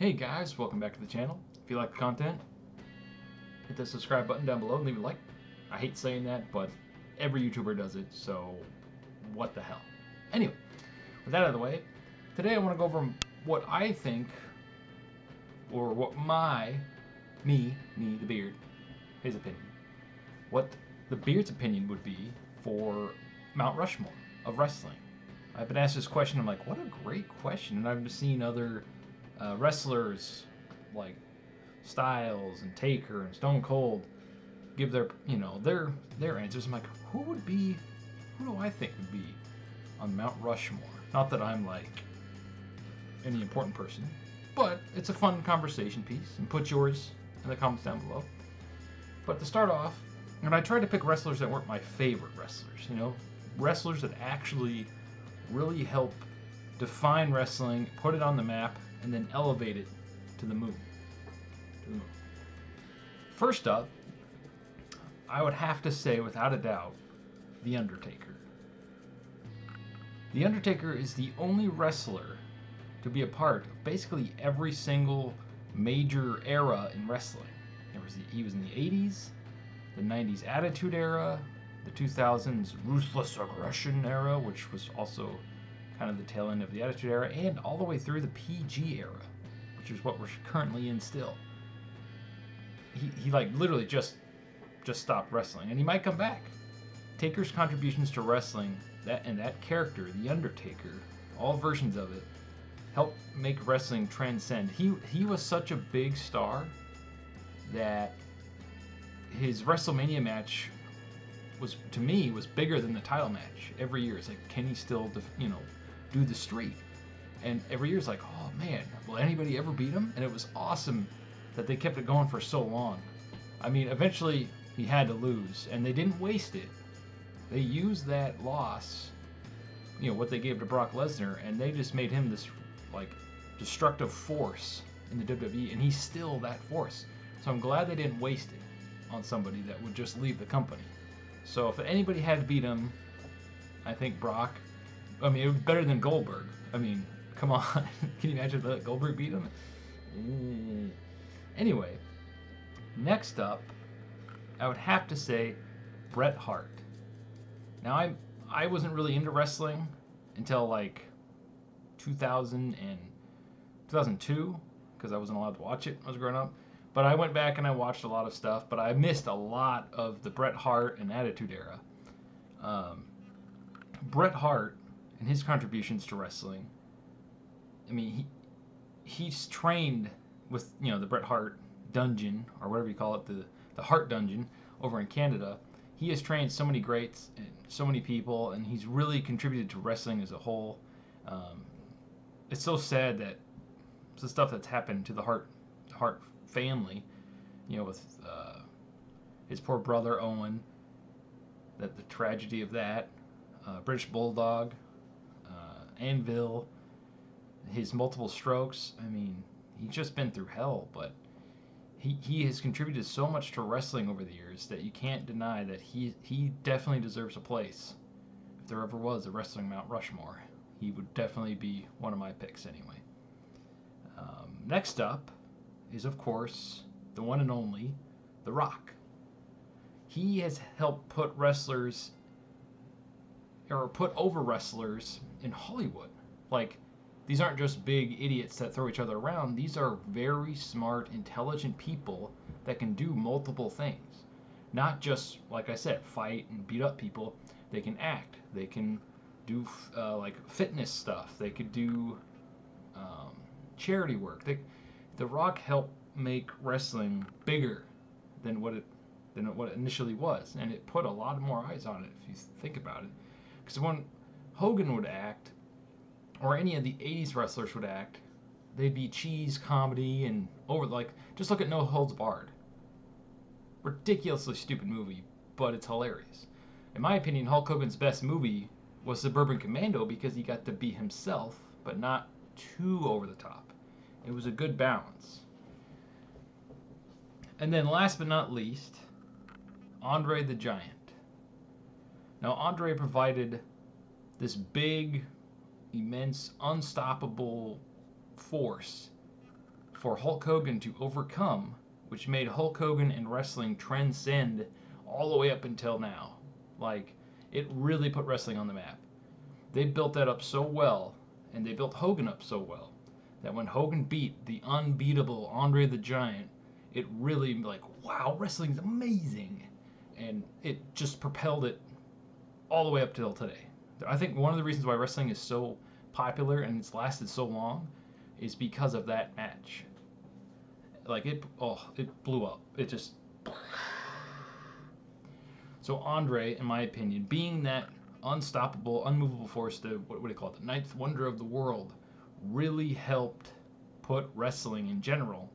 Hey guys, welcome back to the channel. If you like the content, hit the subscribe button down below and leave a like. I hate saying that, but every YouTuber does it, so what the hell. Anyway, with that out of the way, today I want to go over what I think, or what me, the beard, his opinion, what the beard's opinion would be for Mount Rushmore of wrestling. I've been asked this question, I'm like, what a great question, and I've seen other wrestlers like Styles and Taker and Stone Cold give their answers. I'm like, who do I think would be on Mount Rushmore? Not that I'm like any important person, but it's a fun conversation piece. And put yours in the comments down below. But to start off, and I tried to pick wrestlers that weren't my favorite wrestlers. Wrestlers that actually really help define wrestling, put it on the map, and then elevate it to the moon. First up, I would have to say, without a doubt, The Undertaker. The Undertaker is the only wrestler to be a part of basically every single major era in wrestling. He was in the 80s, the 90s Attitude Era, the 2000s Ruthless Aggression Era, which was also kind of the tail end of the Attitude Era, and all the way through the PG Era, which is what we're currently in still. He like literally just stopped wrestling, and he might come back. Taker's contributions to wrestling, that character, The Undertaker, all versions of it, helped make wrestling transcend. He was such a big star that his WrestleMania match was, to me, was bigger than the title match every year. It's like, can he still do the streak? And every year it's like, oh man, will anybody ever beat him? And it was awesome that they kept it going for so long. I mean, eventually he had to lose, and they didn't waste it. They used that loss, what they gave to Brock Lesnar, and they just made him this like destructive force in the WWE, and he's still that force. So I'm glad they didn't waste it on somebody that would just leave the company. So if anybody had to beat him, I think Brock. I mean, it was better than Goldberg. I mean, come on. Can you imagine that Goldberg beat him? Anyway, next up, I would have to say Bret Hart. Now, I wasn't really into wrestling until like 2000 and 2002, because I wasn't allowed to watch it when I was growing up. But I went back and I watched a lot of stuff, but I missed a lot of the Bret Hart and Attitude Era. Bret Hart and his contributions to wrestling, I mean, he's trained with, the Bret Hart Dungeon, or whatever you call it, the Hart Dungeon over in Canada. He has trained so many greats and so many people, and he's really contributed to wrestling as a whole. It's so sad that the stuff that's happened to the Hart family, with his poor brother Owen, that the tragedy of that, British Bulldog, Anvil, his multiple strokes. I mean, he's just been through hell, but he has contributed so much to wrestling over the years that you can't deny that he definitely deserves a place. If there ever was a wrestling Mount Rushmore, he would definitely be one of my picks anyway. Next up is, of course, the one and only The Rock. He has helped put over wrestlers in Hollywood. Like, these aren't just big idiots that throw each other around. These are very smart, intelligent people that can do multiple things. Not just, like I said, fight and beat up people. They can act. They can do like fitness stuff. They could do charity work. The Rock helped make wrestling bigger than what it initially was, and it put a lot more eyes on it if you think about it. Because when Hogan would act, or any of the 80s wrestlers would act, they'd be cheese comedy and just look at No Holds Barred. Ridiculously stupid movie, but it's hilarious. In my opinion, Hulk Hogan's best movie was Suburban Commando, because he got to be himself, but not too over the top. It was a good balance. And then last but not least, Andre the Giant. Now, Andre provided this big, immense, unstoppable force for Hulk Hogan to overcome, which made Hulk Hogan and wrestling transcend all the way up until now. Like, it really put wrestling on the map. They built that up so well, and they built Hogan up so well, that when Hogan beat the unbeatable Andre the Giant, it really, like, wow, wrestling's amazing. And it just propelled it all the way up till today. I think one of the reasons why wrestling is so popular and it's lasted so long is because of that match. Like, it blew up. It just... So Andre, in my opinion, being that unstoppable, unmovable force, what do they call it, the ninth wonder of the world, really helped put wrestling in general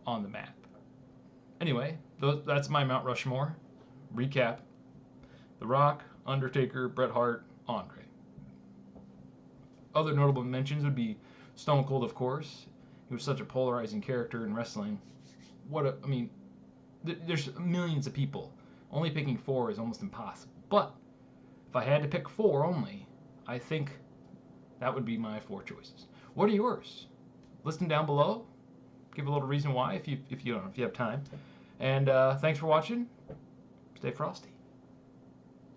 on the map. Anyway, that's my Mount Rushmore. Recap: The Rock, Undertaker, Bret Hart, Andre. Other notable mentions would be Stone Cold, of course. He was such a polarizing character in wrestling. There's millions of people. Only picking 4 is almost impossible. But if I had to pick 4 only, I think that would be my 4 choices. What are yours? Listen down below. Give a little reason why if you have time. And thanks for watching. Stay frosty.